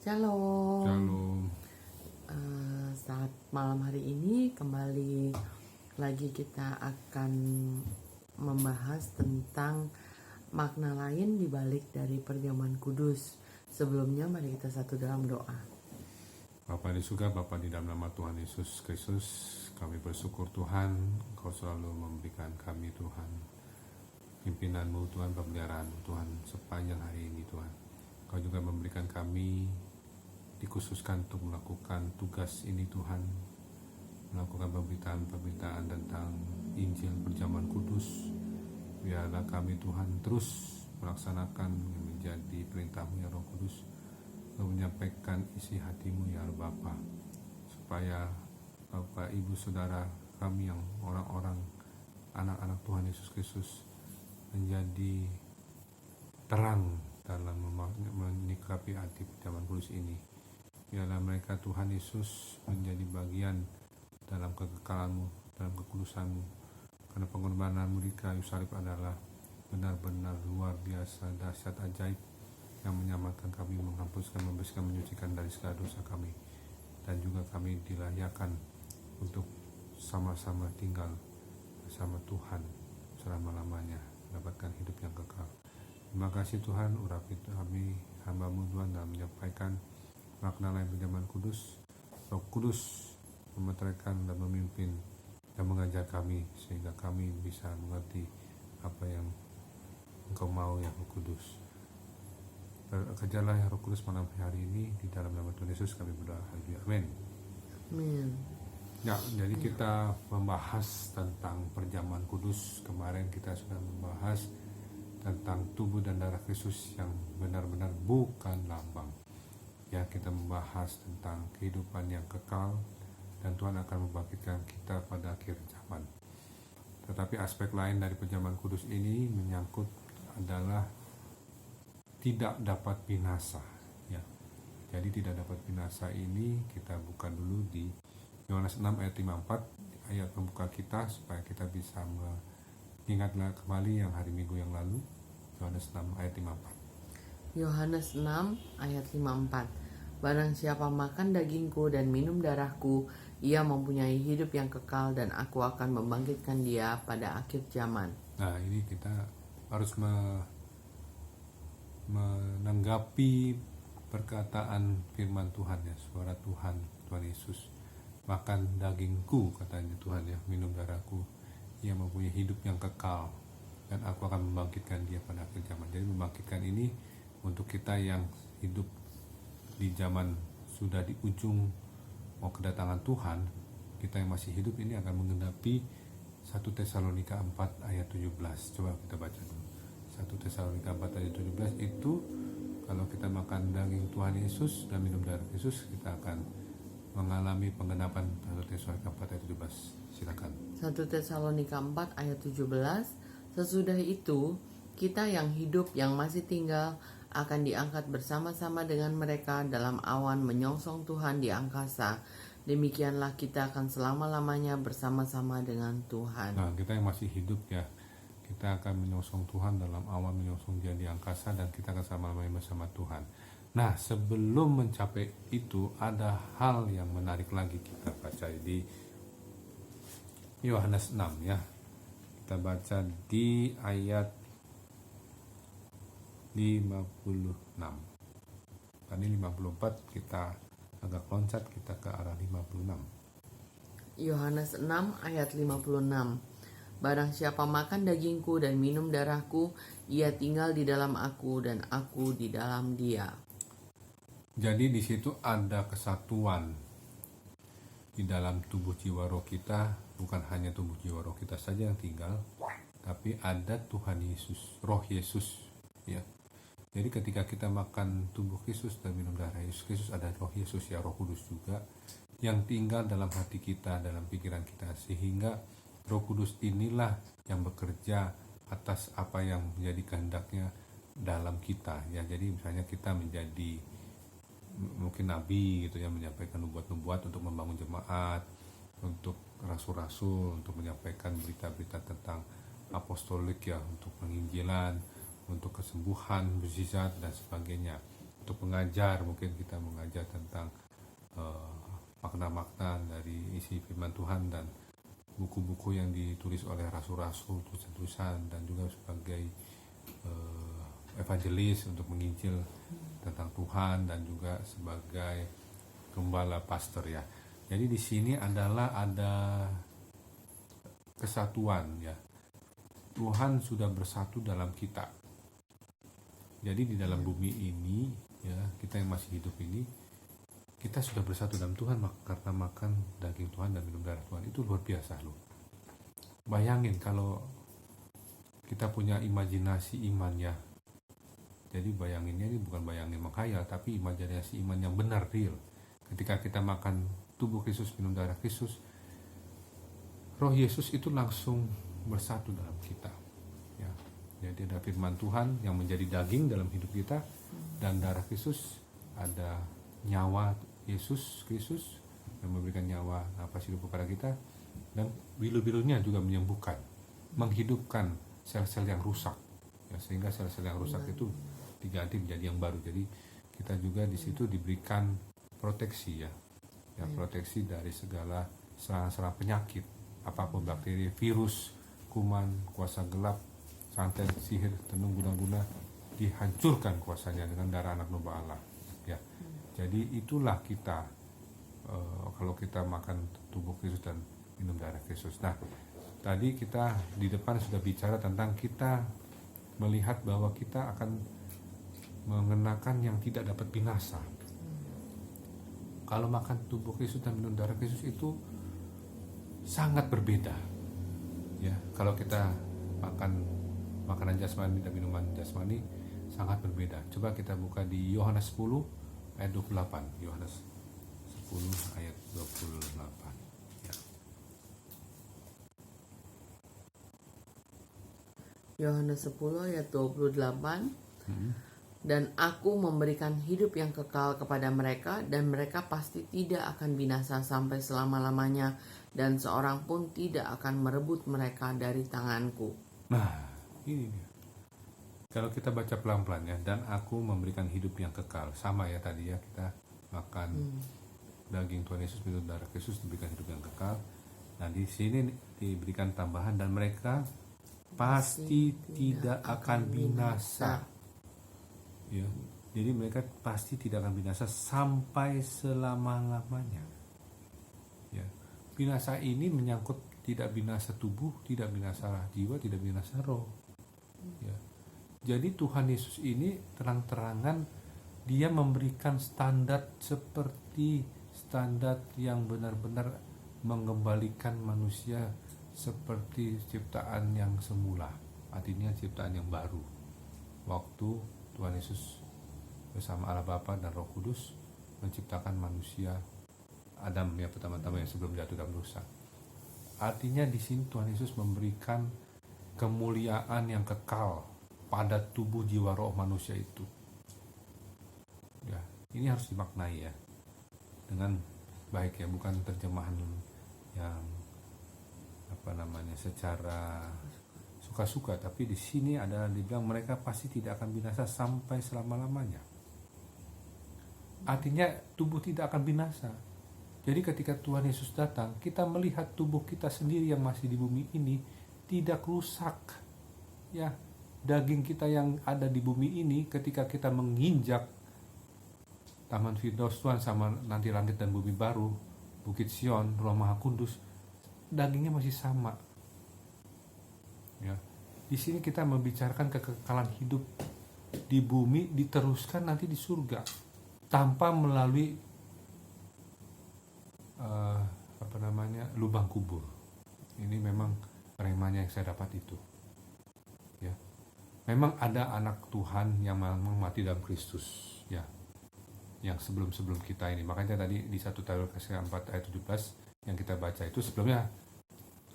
Shalom. Shalom. Saat malam hari ini kembali lagi kita akan membahas tentang makna lain di balik dari perjamuan kudus. Sebelumnya mari kita satu dalam doa. Bapa di surga, Bapa di dalam nama Tuhan Yesus Kristus, kami bersyukur Tuhan, Engkau selalu memberikan kami Tuhan pimpinan-Mu Tuhan, pemeliharaan Tuhan sepanjang hari ini Tuhan. Engkau juga memberikan kami dikhususkan untuk melakukan tugas ini Tuhan, melakukan pemberitaan tentang Injil perjamuan kudus. Biarlah kami Tuhan terus melaksanakan yang menjadi perintah-Mu ya Roh Kudus, menyampaikan isi hati-Mu ya Bapa, supaya Bapak Ibu Saudara kami yang orang-orang anak-anak Tuhan Yesus Kristus menjadi terang dalam menyikapi arti perjamuan kudus ini. Biarlah mereka Tuhan Yesus menjadi bagian dalam kekekalan-Mu, dalam kekudusan-Mu, karena pengorbanan-Mu di kayu salib adalah benar-benar luar biasa, dahsyat, ajaib, yang menyelamatkan kami, menghapuskan, membersihkan, menyucikan dari segala dosa kami, dan juga kami dilayakkan untuk sama-sama tinggal bersama Tuhan selama-lamanya, mendapatkan hidup yang kekal. Terima kasih Tuhan, urapi kami hamba-Mu Tuhan dalam menyampaikan makna lain perjamuan kudus. Roh Kudus memeteraikan dan memimpin dan mengajar kami sehingga kami bisa mengerti apa yang Engkau mau ya Roh Kudus. Kerjalah ya Roh Kudus malam hari ini, di dalam nama Tuhan Yesus kami berdoa. Haleluya. Amin. Amin. Ya, jadi kita membahas tentang perjamuan kudus. Kemarin kita sudah membahas tentang tubuh dan darah Kristus yang benar-benar bukan lambang. Ya, kita membahas tentang kehidupan yang kekal dan Tuhan akan membangkitkan kita pada akhir zaman. Tetapi aspek lain dari perjamuan kudus ini menyangkut adalah tidak dapat binasa. Ya, jadi tidak dapat binasa ini kita buka dulu di Yohanes 6 ayat 54, ayat pembuka kita supaya kita bisa mengingatlah kembali yang hari Minggu yang lalu. Yohanes 6 ayat 54. Yohanes 6 ayat 54. Barang siapa makan dagingku dan minum darahku, ia mempunyai hidup yang kekal, dan aku akan membangkitkan dia pada akhir zaman. Nah, ini kita harus menanggapi perkataan firman Tuhan ya, suara Tuhan Yesus. Makan dagingku, katanya Tuhan ya, minum darahku, ia mempunyai hidup yang kekal, dan aku akan membangkitkan dia pada akhir zaman. Jadi membangkitkan ini untuk kita yang hidup di zaman sudah di ujung mau kedatangan Tuhan. Kita yang masih hidup ini akan menggenapi 1 Tesalonika 4 ayat 17. Coba kita baca dulu. 1 Tesalonika 4 ayat 17 itu, kalau kita makan daging Tuhan Yesus dan minum darah Yesus, kita akan mengalami penggenapan 1 Tesalonika 4 ayat 17. Silakan. 1 Tesalonika 4 ayat 17. Sesudah itu, kita yang hidup yang masih tinggal akan diangkat bersama-sama dengan mereka dalam awan menyongsong Tuhan di angkasa. Demikianlah kita akan selama-lamanya bersama-sama dengan Tuhan. Nah, kita yang masih hidup ya, kita akan menyongsong Tuhan dalam awan menyongsong Dia di angkasa, dan kita akan selama-lamanya bersama Tuhan. Nah, sebelum mencapai itu ada hal yang menarik lagi kita baca di Yohanes 6 ya. Kita baca di ayat 56. Tadi 54 kita agak loncat, kita ke arah 56. Yohanes 6 ayat 56. Barang siapa makan dagingku dan minum darahku, ia tinggal di dalam aku dan aku di dalam dia. Jadi di situ ada kesatuan di dalam tubuh jiwa roh kita, bukan hanya tubuh jiwa roh kita saja yang tinggal, tapi ada Tuhan Yesus, roh Yesus ya. Jadi ketika kita makan tubuh Kristus dan minum darah Yesus Kristus, ada roh Yesus ya, Roh Kudus juga yang tinggal dalam hati kita, dalam pikiran kita, sehingga Roh Kudus inilah yang bekerja atas apa yang menjadi kehendaknya dalam kita ya. Jadi misalnya kita menjadi mungkin nabi gitu ya, menyampaikan nubuat-nubuat untuk membangun jemaat, untuk rasul-rasul, untuk menyampaikan berita-berita tentang apostolik ya, untuk penginjilan, untuk kesembuhan, mukjizat dan sebagainya. untuk mengajar, mungkin kita mengajar tentang makna-makna dari isi firman Tuhan dan buku-buku yang ditulis oleh rasul-rasul, tulisan-tulisan, dan juga sebagai evangelis untuk menginjil tentang Tuhan, dan juga sebagai gembala pastor ya. Jadi di sini adalah ada kesatuan ya. Tuhan sudah bersatu dalam kita. Jadi di dalam bumi ini ya, kita yang masih hidup ini, kita sudah bersatu dalam Tuhan karena makan daging Tuhan dan minum darah Tuhan. Itu luar biasa loh. Bayangin kalau kita punya imajinasi iman ya. Jadi bayanginnya ini bukan bayangin menghayal, tapi imajinasi iman yang benar, real. Ketika kita makan tubuh Kristus, minum darah Kristus, Roh Yesus itu langsung bersatu dalam kita ya. Jadi ada firman Tuhan yang menjadi daging dalam hidup kita, dan darah Kristus, ada nyawa Yesus Kristus yang memberikan nyawa nafas hidup kepada kita, dan bilu-bilunya juga menyembuhkan, menghidupkan sel-sel yang rusak ya, sehingga sel-sel yang rusak itu diganti menjadi yang baru. Jadi kita juga di situ diberikan proteksi ya, proteksi dari segala serangan-serangan penyakit, apapun, bakteri, virus, kuman, kuasa gelap, santet, sihir, tenung, guna-guna, dihancurkan kuasanya dengan darah anak domba Allah ya. Jadi itulah kita kalau kita makan tubuh Kristus dan minum darah Kristus. Nah, tadi kita di depan sudah bicara tentang kita melihat bahwa kita akan mengenakan yang tidak dapat binasa. Kalau makan tubuh Kristus dan minum darah Kristus itu sangat berbeda ya. Kalau kita makan makanan jasmani dan minuman jasmani sangat berbeda. Coba kita buka di Yohanes 10 ayat 28. Yohanes 10 ayat 28 ya. Yohanes 10 ayat 28. Dan aku memberikan hidup yang kekal kepada mereka, dan mereka pasti tidak akan binasa sampai selama-lamanya, dan seorang pun tidak akan merebut mereka dari tanganku. Nah, ini dia. Kalau kita baca pelan-pelan ya, dan aku memberikan hidup yang kekal. Sama ya tadi ya, kita makan daging Tuhan Yesus, minum darah Yesus, diberikan hidup yang kekal. Nah, di sini diberikan tambahan, dan mereka pasti tidak akan binasa. Ya, jadi mereka pasti tidak akan binasa sampai selama-lamanya. Ya, binasa ini menyangkut tidak binasa tubuh, tidak binasa jiwa, tidak binasa roh. Ya, jadi Tuhan Yesus ini terang-terangan dia memberikan standar seperti standar yang benar-benar mengembalikan manusia seperti ciptaan yang semula, artinya ciptaan yang baru. Waktu Tuhan Yesus bersama Allah Bapa dan Roh Kudus menciptakan manusia Adam ya, pertama-tama yang sebelum jatuh dalam dosa. Artinya di sini Tuhan Yesus memberikan kemuliaan yang kekal pada tubuh, jiwa, roh manusia itu. Ya, ini harus dimaknai ya dengan baik ya, bukan terjemahan yang secara suka-suka, tapi di sini ada dibilang mereka pasti tidak akan binasa sampai selama-lamanya. Artinya tubuh tidak akan binasa. Jadi ketika Tuhan Yesus datang, kita melihat tubuh kita sendiri yang masih di bumi ini tidak rusak. Ya, daging kita yang ada di bumi ini ketika kita menginjak Taman Firdaus Tuhan sama nanti langit dan bumi baru, Bukit Sion, Ruang Maha Kudus, dagingnya masih sama. Ya, di sini kita membicarakan kekekalan hidup di bumi diteruskan nanti di surga tanpa melalui lubang kubur. Ini memang remanya yang saya dapat itu. Ya, memang ada anak Tuhan yang memang mati dalam Kristus. Ya, yang sebelum kita ini. Makanya tadi di 1 Tesalonika 4 ayat 17 yang kita baca itu sebelumnya.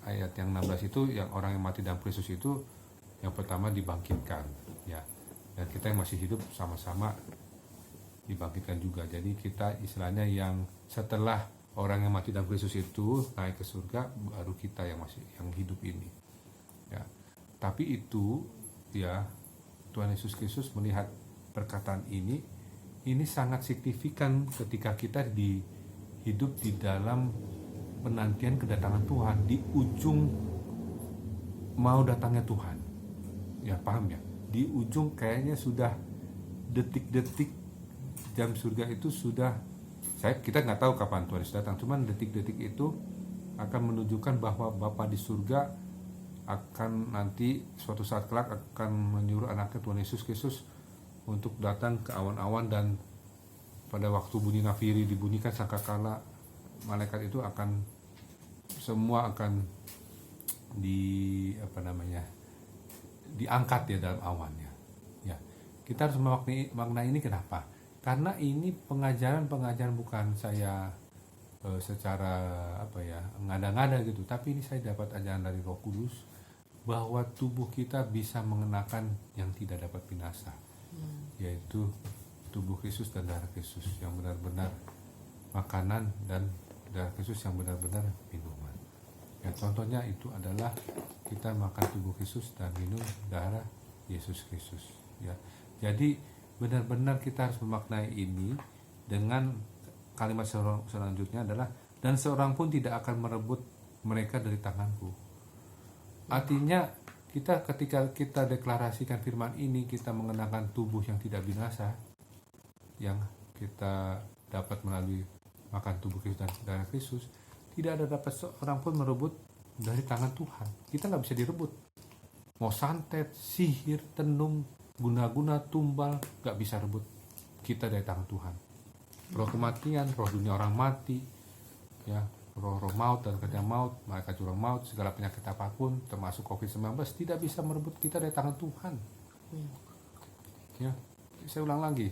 Ayat yang 16 itu yang orang yang mati dalam Kristus itu yang pertama dibangkitkan ya, dan kita yang masih hidup sama-sama dibangkitkan juga. Jadi kita istilahnya yang setelah orang yang mati dalam Kristus itu naik ke surga, baru kita yang masih yang hidup ini ya. Tapi itu ya, Tuhan Yesus Kristus melihat perkataan ini, ini sangat signifikan ketika kita hidup di dalam penantian kedatangan Tuhan, di ujung mau datangnya Tuhan. Ya, paham ya? Di ujung kayaknya sudah detik-detik jam surga itu sudah, kita nggak tahu kapan Tuhan Yesus datang, cuman detik-detik itu akan menunjukkan bahwa Bapa di surga akan nanti suatu saat kelak akan menyuruh anaknya Tuhan Yesus Kristus untuk datang ke awan-awan, dan pada waktu bunyi nafiri dibunyikan sangkakala, malaikat itu akan semua akan diangkat ya dalam awannya. Ya, kita harus makna ini kenapa? Karena ini pengajaran bukan saya secara ngada-ngada gitu, tapi ini saya dapat ajaran dari Roh Kudus bahwa tubuh kita bisa mengenakan yang tidak dapat binasa, yaitu tubuh Kristus dan darah Kristus yang benar-benar makanan, dan darah Kristus yang benar-benar minuman. Ya, contohnya itu adalah kita makan tubuh Kristus dan minum darah Yesus Kristus. Ya, jadi benar-benar kita harus memaknai ini dengan kalimat selanjutnya adalah, dan seorang pun tidak akan merebut mereka dari tanganku. Artinya ketika kita deklarasikan firman ini, kita mengenakan tubuh yang tidak binasa yang kita dapat melalui makan tubuh Kristus dan darah Kristus. Tidak ada dapat seorang pun merebut dari tangan Tuhan. Kita nggak bisa direbut. Mau santet, sihir, tenung, guna-guna, tumbal, nggak bisa rebut kita dari tangan Tuhan. Roh kematian, roh dunia orang mati, ya, roh maut dan kerja maut, malaikat jurang maut, segala penyakit apapun, termasuk COVID-19, tidak bisa merebut kita dari tangan Tuhan. Ya, saya ulang lagi,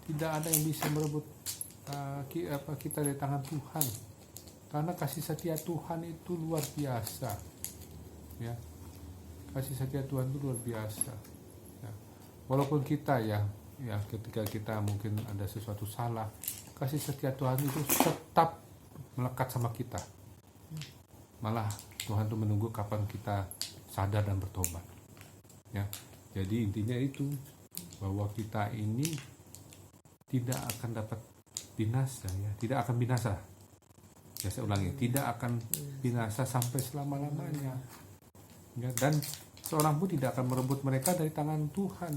tidak ada yang bisa merebut kita dari tangan Tuhan, karena kasih setia Tuhan itu luar biasa. Ya, kasih setia Tuhan itu luar biasa. Ya. Walaupun kita ya ketika kita mungkin ada sesuatu salah, kasih setia Tuhan itu tetap melekat sama kita. Malah Tuhan tuh menunggu kapan kita sadar dan bertobat. Ya, jadi intinya itu bahwa kita ini tidak akan dapat binasa, ya, tidak akan binasa. Ya, saya ulangi, tidak akan binasa sampai selama-lamanya. Ya, dan seorang pun tidak akan merebut mereka dari tangan Tuhan.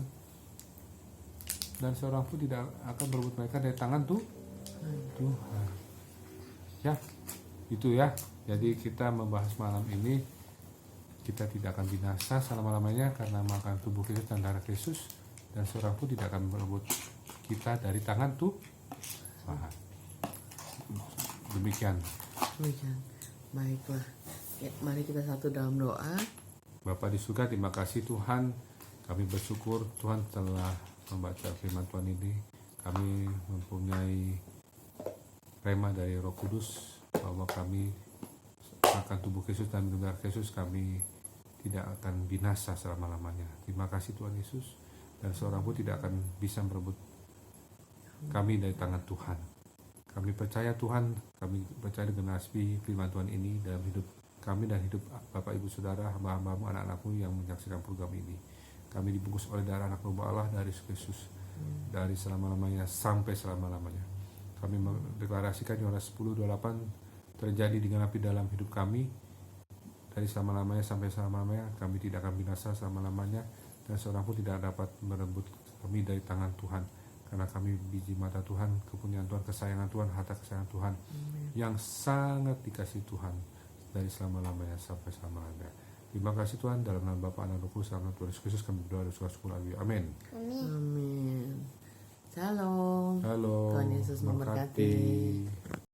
Dan seorang pun tidak akan merebut mereka dari tangan Tuhan. Ya, itu ya. Jadi kita membahas malam ini, kita tidak akan binasa selama-lamanya karena makan tubuh Kristus dan darah Kristus, dan seorang pun tidak akan merebut kita dari tangan Tuhan. Demikian. Baiklah. Ya, mari kita satu dalam doa. Bapa di surga, terima kasih Tuhan. Kami bersyukur Tuhan telah membaca firman Tuhan ini. Kami mempunyai rema dari Roh Kudus bahwa kami akan tubuh Kristus dan minum darah Kristus, kami tidak akan binasa selama-lamanya. Terima kasih Tuhan Yesus, dan seorang pun tidak akan bisa merebut kami dari tangan Tuhan. Kami percaya Tuhan, kami percaya dengan asli firman Tuhan ini dalam hidup kami dan hidup Bapak Ibu Saudara, hamba-hambamu, anak-anakmu yang menyaksikan program ini. Kami dibungkus oleh darah anak domba Allah dari Yesus Kristus, dari selama-lamanya sampai selama-lamanya. Kami mendeklarasikan Yohanes 10:28 terjadi dengan api dalam hidup kami, dari selama-lamanya sampai selama-lamanya. Kami tidak akan binasa selama-lamanya, dan seorang pun tidak dapat merebut kami dari tangan Tuhan, karena kami biji mata Tuhan, kepunyaan Tuhan, kesayangan Tuhan, harta kesayangan Tuhan. Yang sangat dikasih Tuhan dari selama-lamanya sampai selama-lamanya. Terima kasih Tuhan, dalam nama Bapa, Anak, Roh Kudus, dalam nama Tuhan Yesus Kristus kami berdoa dan syukur. Amin. Amin. Shalom. Halo. Tuhan Yesus memberkati.